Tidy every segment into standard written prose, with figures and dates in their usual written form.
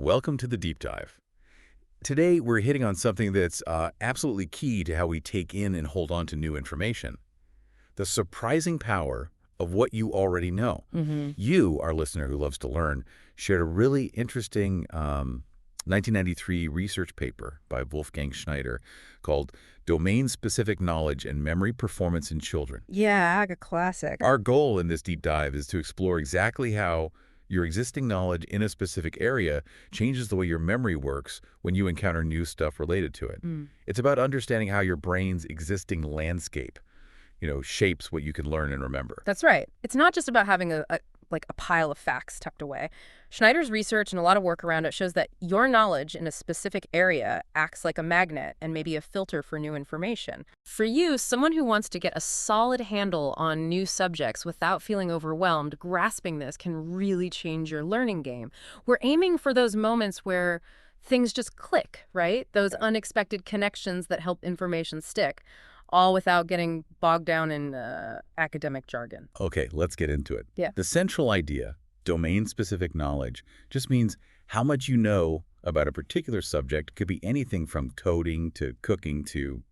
Welcome to the Deep Dive. Today, we're hitting on something that's absolutely key to how we take in and hold on to new information. The surprising power of what you already know. You, our listener who loves to learn, shared a really interesting 1993 research paper by Wolfgang Schneider called Domain-Specific Knowledge and Memory Performance in Children. Yeah, a classic. Our goal in this deep dive is to explore exactly how your existing knowledge in a specific area changes the way your memory works when you encounter new stuff related to it. It's about understanding how your brain's existing landscape, shapes what you can learn and remember. That's right. It's not just about having a pile of facts tucked away. Schneider's research and a lot of work around it shows that your knowledge in a specific area acts like a magnet and maybe a filter for new information. For you, someone who wants to get a solid handle on new subjects without feeling overwhelmed, grasping this can really change your learning game. We're aiming for those moments where things just click, right? Those unexpected connections that help information stick, all without getting bogged down in academic jargon. Okay, let's get into it. Yeah. The central idea, domain-specific knowledge, just means how much you know about a particular subject. Could be anything from coding to cooking to,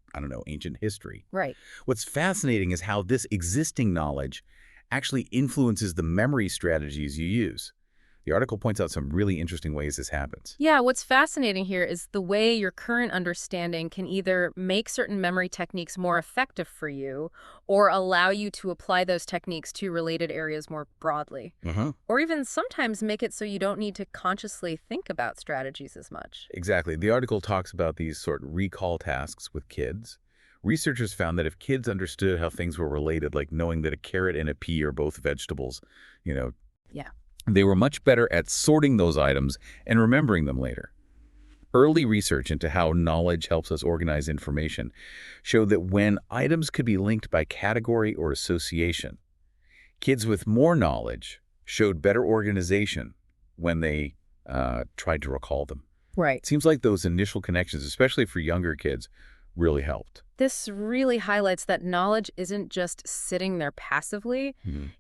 ancient history. Right. What's fascinating is how this existing knowledge actually influences the memory strategies you use. The article points out some really interesting ways this happens. Yeah, what's fascinating here is the way your current understanding can either make certain memory techniques more effective for you or allow you to apply those techniques to related areas more broadly. Or even sometimes make it so you don't need to consciously think about strategies as much. Exactly. The article talks about these sort of recall tasks with kids. Researchers found that if kids understood how things were related, like knowing that a carrot and a pea are both vegetables, Yeah. they were much better at sorting those items and remembering them later. Early research into how knowledge helps us organize information showed that when items could be linked by category or association, kids with more knowledge showed better organization when they tried to recall them. Right. It seems like those initial connections, especially for younger kids, really helped. This really highlights that knowledge isn't just sitting there passively,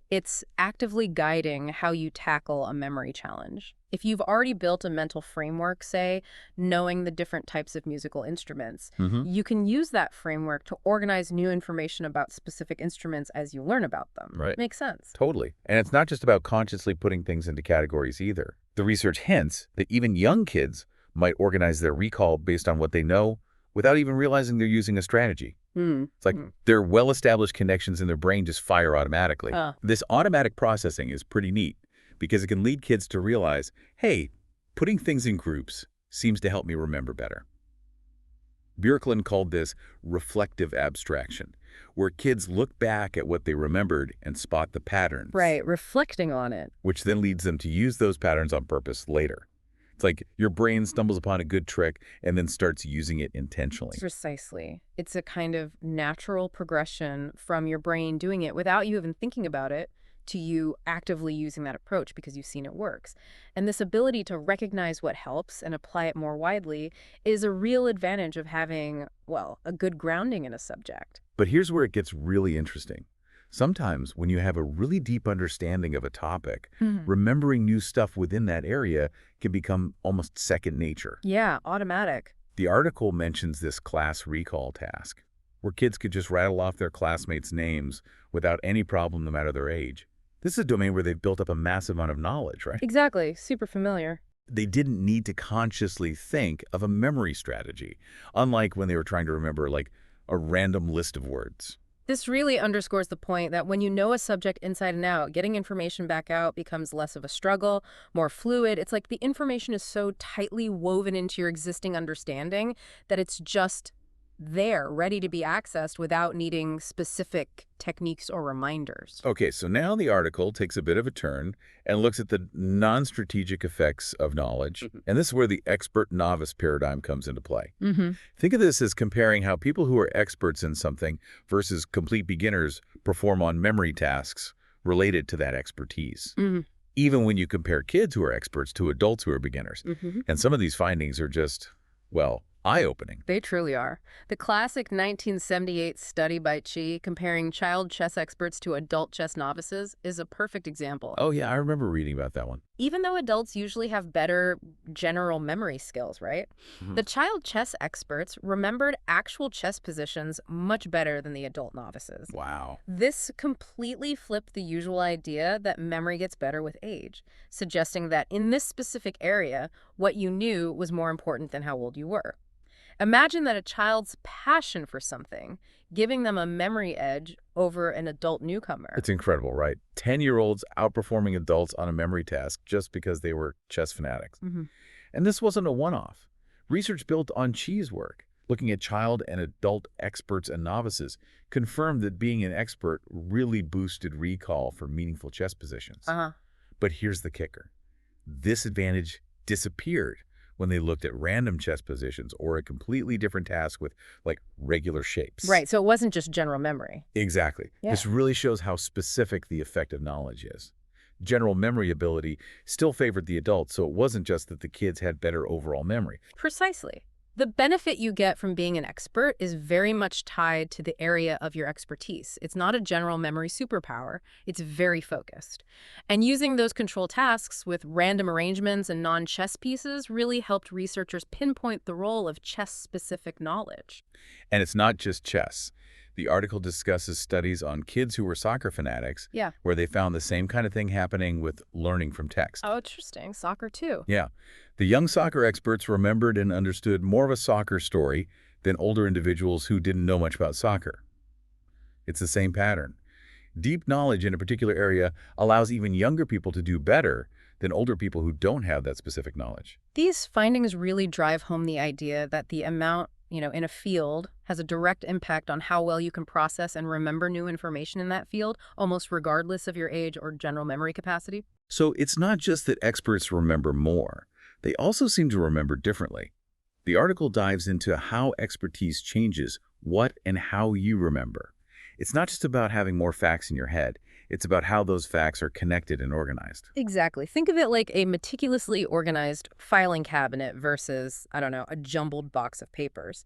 it's actively guiding how you tackle a memory challenge. If you've already built a mental framework, say, knowing the different types of musical instruments, you can use that framework to organize new information about specific instruments as you learn about them. Right. Makes sense. Totally. And it's not just about consciously putting things into categories either. The research hints that even young kids might organize their recall based on what they know without even realizing they're using a strategy. It's like their well-established connections in their brain just fire automatically. This automatic processing is pretty neat because it can lead kids to realize, hey, putting things in groups seems to help me remember better. Bjorklund called this reflective abstraction, where kids look back at what they remembered and spot the patterns. Right, reflecting on it. Which then leads them to use those patterns on purpose later. It's like your brain stumbles upon a good trick and then starts using it intentionally. Precisely. It's a kind of natural progression from your brain doing it without you even thinking about it to you actively using that approach because you've seen it works. And this ability to recognize what helps and apply it more widely is a real advantage of having, a good grounding in a subject. But here's where it gets really interesting. Sometimes when you have a really deep understanding of a topic, remembering new stuff within that area can become almost second nature. Yeah, automatic. The article mentions this class recall task, where kids could just rattle off their classmates' names without any problem no matter their age. This is a domain where they've built up a massive amount of knowledge, right? Exactly. Super familiar. They didn't need to consciously think of a memory strategy, unlike when they were trying to remember like a random list of words. This really underscores the point that when you know a subject inside and out, getting information back out becomes less of a struggle, more fluid. It's like the information is so tightly woven into your existing understanding that it's just there, ready to be accessed without needing specific techniques or reminders. Okay, so now the article takes a bit of a turn and looks at the non-strategic effects of knowledge. And this is where the expert-novice paradigm comes into play. Think of this as comparing how people who are experts in something versus complete beginners perform on memory tasks related to that expertise. Even when you compare kids who are experts to adults who are beginners. And some of these findings are just, eye-opening. They truly are. The classic 1978 study by Chi comparing child chess experts to adult chess novices is a perfect example. Oh, yeah, I remember reading about that one. Even though adults usually have better general memory skills, right? Mhm. The child chess experts remembered actual chess positions much better than the adult novices. Wow. This completely flipped the usual idea that memory gets better with age, suggesting that in this specific area, what you knew was more important than how old you were. Imagine that a child's passion for something, giving them a memory edge over an adult newcomer. It's incredible, right? 10-year-olds outperforming adults on a memory task just because they were chess fanatics. Hmm. And this wasn't a one-off. Research built on Chi's work, looking at child and adult experts and novices, confirmed that being an expert really boosted recall for meaningful chess positions. Uh-huh. But here's the kicker. This advantage disappeared when they looked at random chess positions or a completely different task with, like, regular shapes. Right, so it wasn't just general memory. Exactly. Yeah. This really shows how specific the effect of knowledge is. General memory ability still favored the adults, so it wasn't just that the kids had better overall memory. Precisely. The benefit you get from being an expert is very much tied to the area of your expertise. It's not a general memory superpower. It's very focused. And using those control tasks with random arrangements and non-chess pieces really helped researchers pinpoint the role of chess-specific knowledge. And it's not just chess. The article discusses studies on kids who were soccer fanatics, Yeah. where they found the same kind of thing happening with learning from text. Oh, interesting. Soccer, too. Yeah. The young soccer experts remembered and understood more of a soccer story than older individuals who didn't know much about soccer. It's the same pattern. Deep knowledge in a particular area allows even younger people to do better than older people who don't have that specific knowledge. These findings really drive home the idea that the amount, in a field has a direct impact on how well you can process and remember new information in that field, almost regardless of your age or general memory capacity. So it's not just that experts remember more. They also seem to remember differently. The article dives into how expertise changes what and how you remember. It's not just about having more facts in your head. It's about how those facts are connected and organized. Exactly. Think of it like a meticulously organized filing cabinet versus, I don't know, a jumbled box of papers.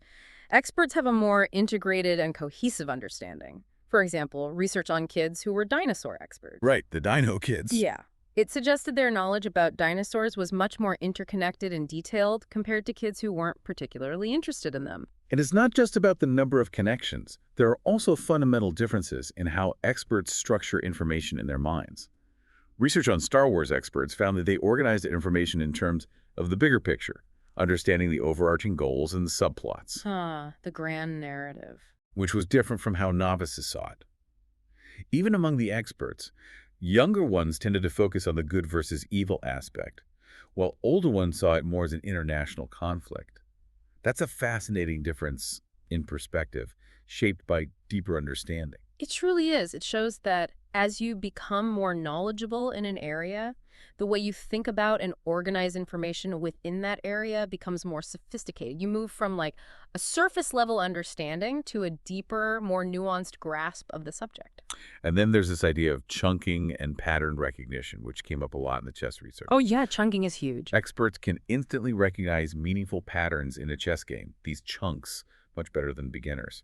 Experts have a more integrated and cohesive understanding. For example, research on kids who were dinosaur experts. Right, the Dino Kids. Yeah. It suggested their knowledge about dinosaurs was much more interconnected and detailed compared to kids who weren't particularly interested in them. And it's not just about the number of connections. There are also fundamental differences in how experts structure information in their minds. Research on Star Wars experts found that they organized information in terms of the bigger picture, understanding the overarching goals and subplots, The grand narrative. which was different from how novices saw it. Even among the experts, younger ones tended to focus on the good versus evil aspect, while older ones saw it more as an international conflict. That's a fascinating difference in perspective, shaped by deeper understanding. It truly is. It shows that as you become more knowledgeable in an area, the way you think about and organize information within that area becomes more sophisticated. You move from like a surface level understanding to a deeper, more nuanced grasp of the subject. And then there's this idea of chunking and pattern recognition, which came up a lot in the chess research. Oh yeah, chunking is huge. Experts can instantly recognize meaningful patterns in a chess game, these chunks, much better than beginners.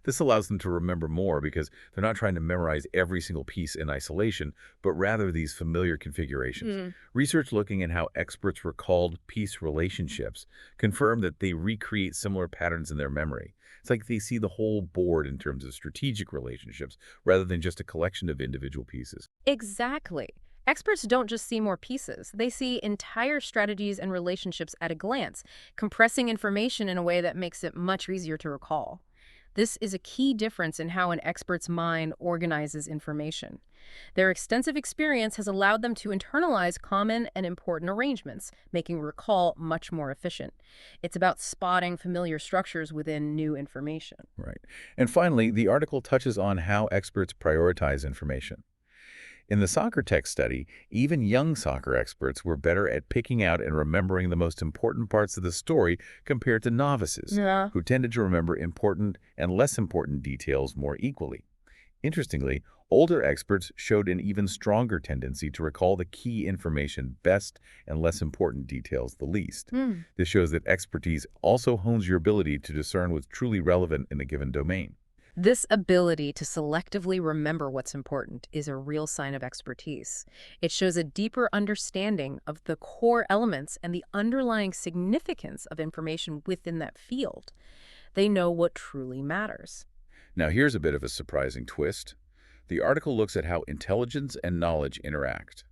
This allows them to remember more because they're not trying to memorize every single piece in isolation, but rather these familiar configurations. Research looking at how experts recalled piece relationships confirmed that they recreate similar patterns in their memory. It's like they see the whole board in terms of strategic relationships rather than just a collection of individual pieces. Exactly. Experts don't just see more pieces. They see entire strategies and relationships at a glance, compressing information in a way that makes it much easier to recall. This is a key difference in how an expert's mind organizes information. Their extensive experience has allowed them to internalize common and important arrangements, making recall much more efficient. It's about spotting familiar structures within new information. Right. And finally, the article touches on how experts prioritize information. In the soccer text study, even young soccer experts were better at picking out and remembering the most important parts of the story compared to novices, Yeah. who tended to remember important and less important details more equally. Interestingly, Older experts showed an even stronger tendency to recall the key information best and less important details the least. Hmm. This shows that expertise also hones your ability to discern what's truly relevant in a given domain. This ability to selectively remember what's important is a real sign of expertise. It shows a deeper understanding of the core elements and the underlying significance of information within that field. They know what truly matters. Now, here's a bit of a surprising twist. The article looks at how intelligence and knowledge interact.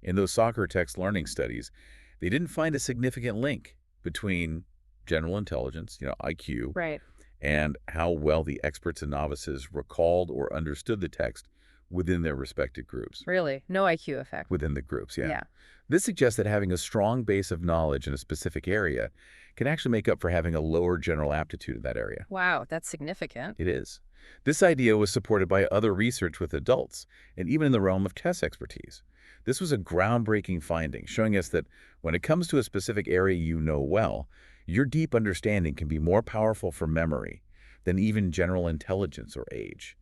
In those soccer text learning studies, they didn't find a significant link between general intelligence, IQ, Right. and how well the experts and novices recalled or understood the text within their respective groups. Really? No IQ effect. Within the groups, yeah. Yeah. This suggests that having a strong base of knowledge in a specific area can actually make up for having a lower general aptitude in that area. Wow, that's significant. It is. This idea was supported by other research with adults, and even in the realm of test expertise. This was a groundbreaking finding, showing us that when it comes to a specific area you know well, your deep understanding can be more powerful for memory than even general intelligence or age.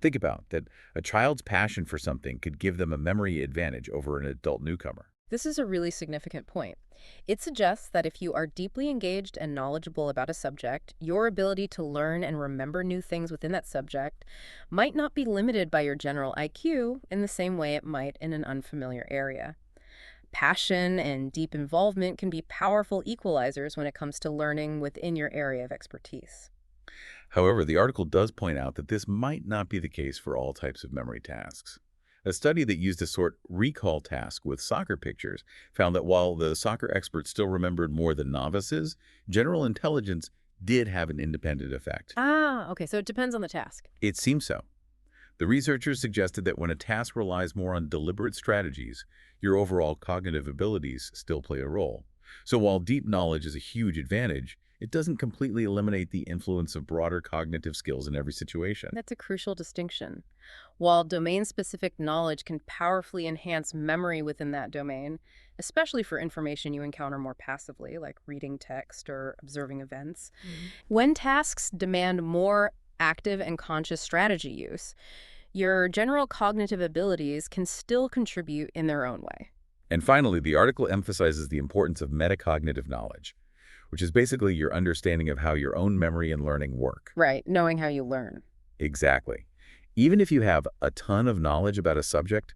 Think about that a child's passion for something could give them a memory advantage over an adult newcomer. This is a really significant point. It suggests that if you are deeply engaged and knowledgeable about a subject, your ability to learn and remember new things within that subject might not be limited by your general IQ in the same way it might in an unfamiliar area. Passion and deep involvement can be powerful equalizers when it comes to learning within your area of expertise. However, the article does point out that this might not be the case for all types of memory tasks. A study that used a sort recall task with soccer pictures found that while the soccer experts still remembered more than novices, general intelligence did have an independent effect. Ah, okay, so it depends on the task. It seems so. The researchers suggested that when a task relies more on deliberate strategies, your overall cognitive abilities still play a role. So while deep knowledge is a huge advantage, it doesn't completely eliminate the influence of broader cognitive skills in every situation. That's a crucial distinction. While domain-specific knowledge can powerfully enhance memory within that domain, especially for information you encounter more passively, like reading text or observing events, when tasks demand more active and conscious strategy use, your general cognitive abilities can still contribute in their own way. And finally, the article emphasizes the importance of metacognitive knowledge, which is basically your understanding of how your own memory and learning work. Right, knowing how you learn. Exactly. Even if you have a ton of knowledge about a subject,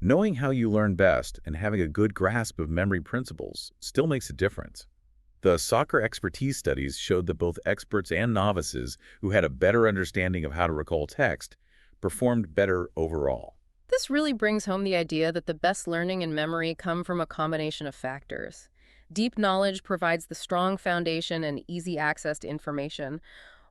knowing how you learn best and having a good grasp of memory principles still makes a difference. The soccer expertise studies showed that both experts and novices who had a better understanding of how to recall text performed better overall. This really brings home the idea that the best learning and memory come from a combination of factors. Deep knowledge provides the strong foundation and easy access to information,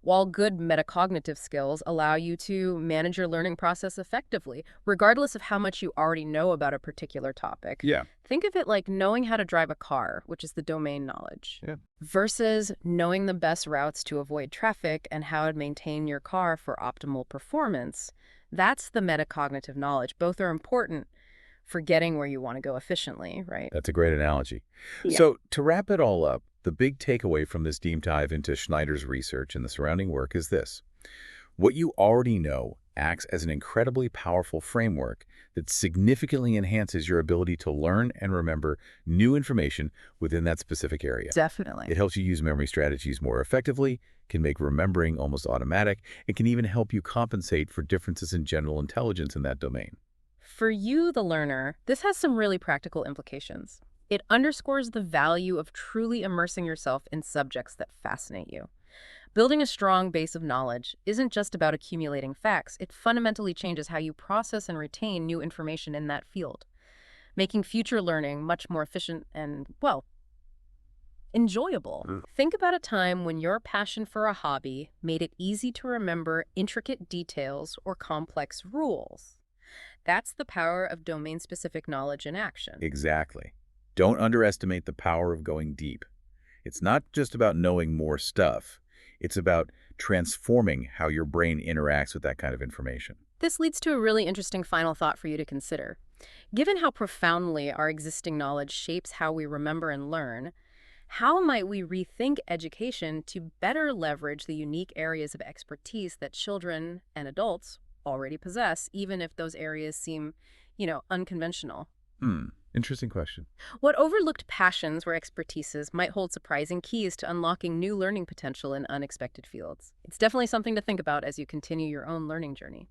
while good metacognitive skills allow you to manage your learning process effectively, regardless of how much you already know about a particular topic. Yeah. Think of it like knowing how to drive a car, which is the domain knowledge, Yeah. versus knowing the best routes to avoid traffic and how to maintain your car for optimal performance. That's the metacognitive knowledge. Both are important for getting where you want to go efficiently, right? That's a great analogy. Yeah. So to wrap it all up, the big takeaway from this deep dive into Schneider's research and the surrounding work is this. What you already know acts as an incredibly powerful framework that significantly enhances your ability to learn and remember new information within that specific area. Definitely. It helps you use memory strategies more effectively, can make remembering almost automatic, and can even help you compensate for differences in general intelligence in that domain. For you, the learner, this has some really practical implications. It underscores the value of truly immersing yourself in subjects that fascinate you. Building a strong base of knowledge isn't just about accumulating facts. It fundamentally changes how you process and retain new information in that field, making future learning much more efficient and, well, enjoyable. Think about a time when your passion for a hobby made it easy to remember intricate details or complex rules. That's the power of domain-specific knowledge in action. Exactly. Don't underestimate the power of going deep. It's not just about knowing more stuff. It's about transforming how your brain interacts with that kind of information. This leads to a really interesting final thought for you to consider. Given how profoundly our existing knowledge shapes how we remember and learn, how might we rethink education to better leverage the unique areas of expertise that children and adults already possess, even if those areas seem, unconventional. Interesting question. What overlooked passions or expertises might hold surprising keys to unlocking new learning potential in unexpected fields? It's definitely something to think about as you continue your own learning journey.